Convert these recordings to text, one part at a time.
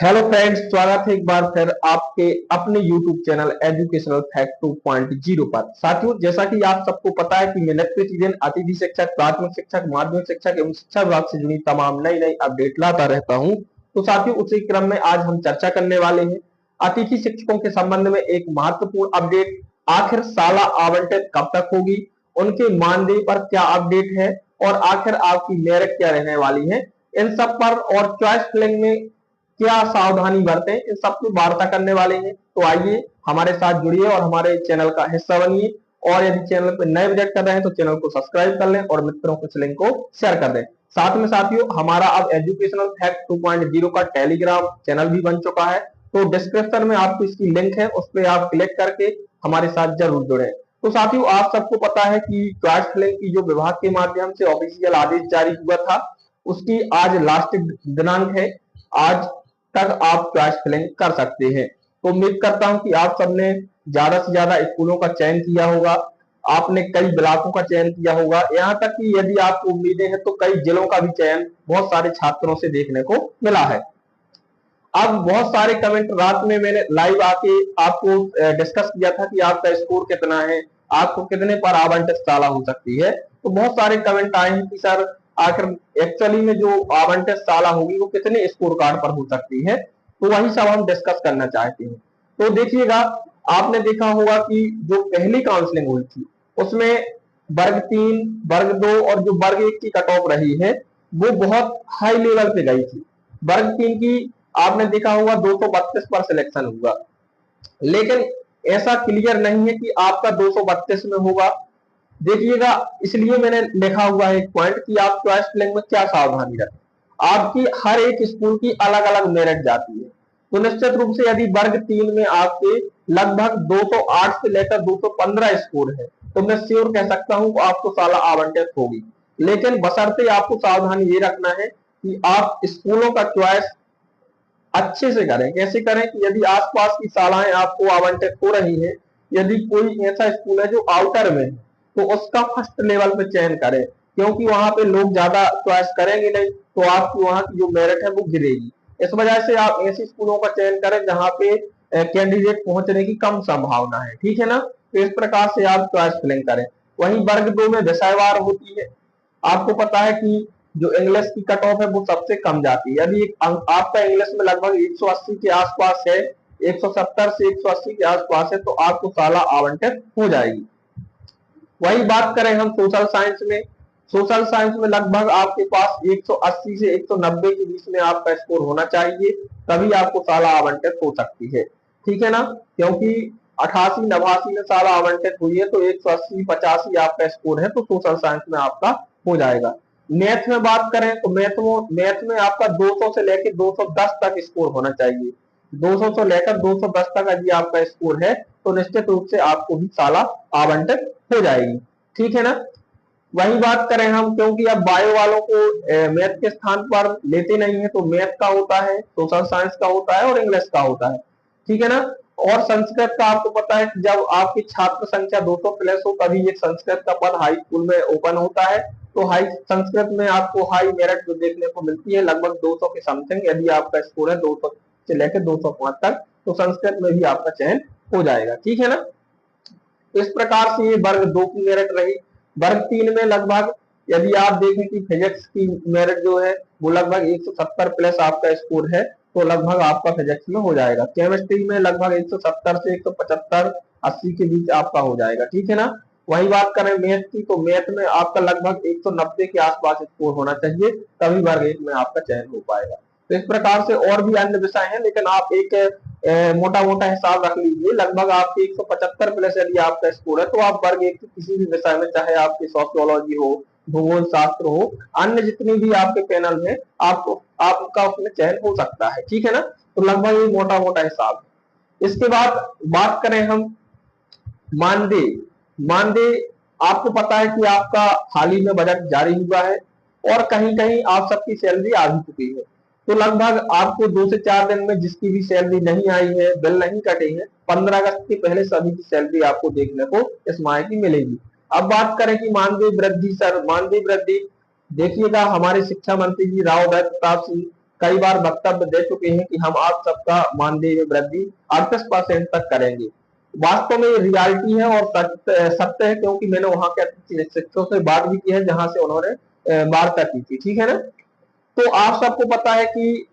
Hello friends, स्वागत है एक बार फिर आपके अपने यूट्यूब चैनल एजुकेशनल फैक्ट 2.0 पर। साथियों, जैसा कि आप सबको पता है कि मैं नित्य प्रतिदिन अतिथि शिक्षक, प्राथमिक शिक्षक, माध्यमिक शिक्षक एवं शिक्षा विभाग से जुड़ी तमाम नई नई अपडेट लाता रहता हूं। तो साथियों, उसी क्रम में आज हम चर्चा करने वाले हैं अतिथि शिक्षकों के संबंध में एक महत्वपूर्ण अपडेट। आखिर साला आवंटित कब तक होगी, उनके मानदेय पर क्या अपडेट है और आखिर आपकी मेरिट क्या रहने वाली है, इन सब पर और चॉइस फिलिंग में क्या सावधानी बरतें, इन सब की वार्ता करने वाले हैं। तो आइए हमारे साथ जुड़िए और हमारे चैनल का हिस्सा बनिए। और यदि चैनल पर नए विजिट कर रहे हैं तो चैनल को सब्सक्राइब कर लें और मित्रों को इस लिंक को शेयर कर दें। साथ में साथियों, हमारा अब एजुकेशनल फैक्ट 2.0 का टेलीग्राम चैनल भी बन चुका है। तो डिस्क्रिप्शन में आपको इसकी लिंक है, उस पर आप क्लिक करके हमारे साथ जरूर जुड़े। तो साथियों, आप सबको पता है कि चॉइस फिलिंग की जो विभाग के माध्यम से ऑफिशियल आदेश जारी हुआ था, उसकी आज लास्ट दिनांक है। आज तक आप चॉइस फिलिंग कर सकते हैं। तो उम्मीद करता हूं कि आप सबने ज्यादा से ज्यादा स्कूलों का चयन किया होगा, आपने कई ब्लॉकों का चयन किया होगा, यहाँ तक कि यदि आपको उम्मीदें हैं तो कई जिलों का भी चयन बहुत सारे छात्रों से देखने को मिला है। अब बहुत सारे कमेंट रात में मैंने लाइव आके आपको डिस्कस किया था कि आपका स्कोर कितना है, आपको कितने पर आवंटित साला हो सकती है। तो बहुत सारे कमेंट आए हैं कि सर आखिर एक्चुअली में जो आवंटित साला होगी वो कितने स्कोर कार्ड पर हो सकती है। तो वही सब हम डिस्कस करना चाहते हैं। तो देखिएगा, आपने देखा होगा कि जो पहली काउंसलिंग हुई थी उसमें वर्ग 3, वर्ग 2 और जो वर्ग 1 की कट ऑफ रही है वो बहुत हाई लेवल पे गई थी। वर्ग 3 की आपने देखा होगा 232 पर सिलेक्शन हुआ, लेकिन ऐसा क्लियर नहीं है कि आपका 232 में होगा। देखिएगा, इसलिए मैंने लिखा हुआ है एक पॉइंट कि आप चॉइस फिलिंग में क्या सावधानी रखें। आपकी हर एक स्कूल की अलग अलग मेरिट जाती है। तो निश्चित रूप से यदि वर्ग 3 में आपके लगभग 208 से लेकर 215 स्कोर है तो मैं श्योर कह सकता हूं आपको साला आवंटित होगी। लेकिन बशर्ते आपको सावधानी ये रखना है कि आप स्कूलों का चॉइस अच्छे से करें। कैसे करें कि यदि आसपास की शालाएं आपको आवंटित हो रही हैं, यदि कोई ऐसा स्कूल है जो आउटर में है तो उसका फर्स्ट लेवल पे चयन करें, क्योंकि वहां पे लोग ज्यादा चॉइस करेंगे नहीं तो आपकी वहां की जो मेरिट है वो गिरेगी। इस वजह से आप ऐसे स्कूलों का चयन करें जहां पे कैंडिडेट पहुंचने की कम संभावना है, ठीक है ना। तो इस प्रकार से आप चॉइस फिलिंग करें। वहीं वर्ग 2 में विषयवार होती है। आपको पता है कि जो इंग्लिश की कट ऑफ है वो सबसे कम जाती है। यदि आपका इंग्लिश में लगभग 180 के आसपास है, 170 से 180 के आसपास है, तो आपको साला आवंटित हो जाएगी। वही बात करें हम सोशल साइंस में, सोशल साइंस में लगभग आपके पास 180 से 190 के बीच में आपका स्कोर होना चाहिए, तभी आपको साला आवंटित हो सकती है, ठीक है ना। क्योंकि 88 89 में साला आवंटित हुई है तो 180 85 आपका स्कोर है तो सोशल साइंस में आपका हो जाएगा। मैथ में बात करें तो मैथ में आपका 200 से लेकर 210 तक स्कोर होना चाहिए। 200 से लेकर 210 तक यदि आपका स्कोर है तो निश्चित रूप से आपको भी साला आवंटित हो जाएगी, ठीक है ना। वही बात करें हम, क्योंकि अब बायो वालों को मैथ के स्थान पर लेते नहीं है तो मैथ का होता है, सोशल साइंस का होता है और इंग्लिश का होता है, ठीक है ना। और संस्कृत का आपको पता है कि जब आपकी छात्र संख्या 200 प्लस हो तभी एक संस्कृत का पद हाई स्कूल में ओपन होता है। तो हाई संस्कृत में आपको हाई मेरिट जो देखने को मिलती है लगभग 200 के समथिंग। यदि आपका स्कोर है 200 से लेकर 205 तक तो संस्कृत में भी आपका चयन हो जाएगा, ठीक है ना। इस प्रकार से ये वर्ग 2 की मेरिट रही। वर्ग 3 में लगभग यदि आप देखें कि फिजिक्स की मेरिट जो है वो लगभग 170 प्लस आपका स्कोर है तो लगभग आपका फिजिक्स में हो जाएगा। केमिस्ट्री में लगभग 170 से 175 80 के बीच आपका हो जाएगा, ठीक है ना। वही बात करें मैथ की तो मैथ में आपका लगभग 190 के आसपास स्कोर होना चाहिए, तभी वर्ग 1 में आपका चयन हो पाएगा। तो इस प्रकार से और भी अन्य विषय हैं, लेकिन आप एक मोटा मोटा हिसाब रख लीजिए। लगभग आपके 175 प्लस यदि आपका स्कोर है तो आप वर्ग 1 के किसी भी विषय में, चाहे आपकी सोशियोलॉजी हो, भूगोल शास्त्र हो, अन्य जितनी भी आपके पैनल है आपको आपका उसमें चयन हो सकता है, ठीक है ना। तो लगभग ये मोटा मोटा हिसाब है। इसके बाद बात करें हम मानदेय। मानदेय आपको पता है कि आपका हाल ही में बजट जारी हुआ है और कहीं कहीं आप सबकी सैलरी आ भी चुकी है। तो लगभग आपको 2 से 4 दिन में जिसकी भी सैलरी नहीं आई है, बिल नहीं कटे हैं, 15 अगस्त के पहले सभी की सैलरी आपको देखने को इस माह की मिलेगी। अब बात करें कि मानदेय वृद्धि, सर मानदेय वृद्धि देखिएगा, हमारे शिक्षा मंत्री जी राव प्रताप सिंह कई बार वक्तव्य दे चुके हैं कि हम आप सबका मानदेय में वृद्धि 38% तक करेंगे। वास्तव में ये रियलिटी है और सत्य है, क्योंकि मैंने वहां के शिक्षकों से बात भी की है जहां से उन्होंने वार्ता की थी, ठीक है ना। तो आप सबको पता है कि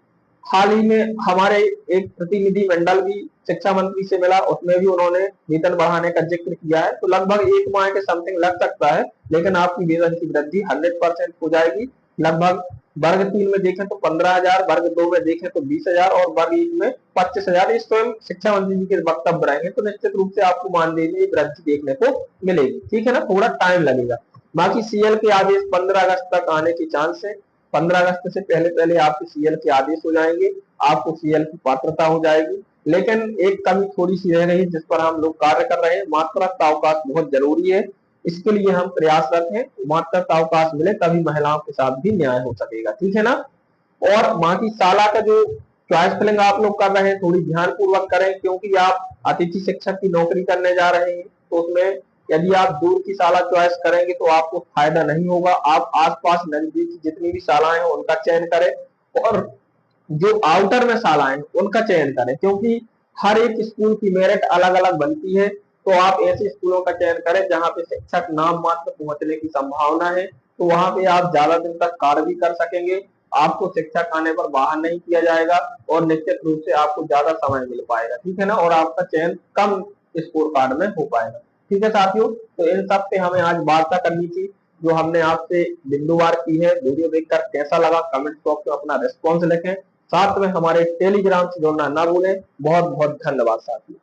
हाल ही में हमारे एक प्रतिनिधि मंडल भी शिक्षा मंत्री से मिला, उसमें भी उन्होंने वेतन बढ़ाने का जिक्र किया है। तो लगभग 1 माह के समथिंग लग सकता है, लेकिन आपकी वेतन की वृद्धि 100% हो जाएगी। लगभग वर्ग 3 में देखें तो 15,000, वर्ग 2 में देखें तो 20,000 और वर्ग 1 में 25,000। इस स्वयं शिक्षा मंत्री जी के वक्तव्य रहेंगे, तो निश्चित रूप से आपको मानदेय में वृद्धि देखने को मिलेगी, ठीक है ना। थोड़ा टाइम लगेगा। बाकी सीएल के आदेश 15 अगस्त तक आने की चांस है। 15 अगस्त से पहले पहले आपके सीएल के आदेश हो जाएंगे, आपको सीएल की पात्रता हो जाएगी। लेकिन एक कमी थोड़ी सी रह रही है जिस पर हम लोग कार्य कर रहे हैं। मातृत्व अवकाश बहुत जरूरी है, इसके लिए हम प्रयासरत हैं। मातृत्व अवकाश मिले तभी महिलाओं के साथ भी न्याय हो सकेगा, ठीक है ना। और बाकी शाला का जो चॉइस फिलिंग आप लोग कर रहे हैं, थोड़ी ध्यान पूर्वक करें, क्योंकि आप अतिथि शिक्षक की नौकरी करने जा रहे हैं। तो उसमें यदि आप दूर की शाला चॉइस करेंगे तो आपको फायदा नहीं होगा। आप आसपास नजदीक जितनी भी शालाएं हैं उनका चयन करें, और जो आउटर में शालाएं उनका चयन करें, क्योंकि हर एक स्कूल की मेरिट अलग अलग बनती है। तो आप ऐसे स्कूलों का चयन करें जहां पे शिक्षक नाम मात्र पहुंचने की संभावना है, तो वहां पे आप ज्यादा दिन तक कार्य भी कर सकेंगे। आपको शिक्षक आने पर बाहर नहीं किया जाएगा और निश्चित रूप से आपको ज्यादा समय मिल पाएगा, ठीक है ना। और आपका चयन कम स्कोर कार्ड में हो पाएगा, ठीक है साथियों। तो इन सब पे हमें आज वार्ता करनी थी जो हमने आपसे बिंदुवार की है। वीडियो देखकर कैसा लगा कमेंट बॉक्स में अपना रिस्पॉन्स लिखें। साथ में हमारे टेलीग्राम से जुड़ना ना भूलें। बहुत बहुत धन्यवाद साथियों।